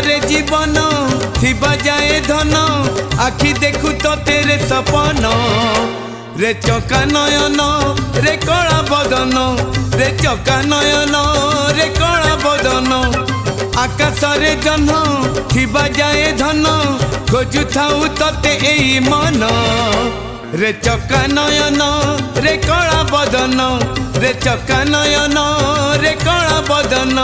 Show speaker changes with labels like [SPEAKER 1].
[SPEAKER 1] रे जीवन थिबा जाए धन आखि देखु तो तेरे सपन रे चका नयन रे कला बदन रे चका नयन रे कला बदन आकाश रे जह्न थिबा जाए धन खोजु थाउ तते एई मन रे चका नयन रे कला बदन रे चका नयन रे कला बदन।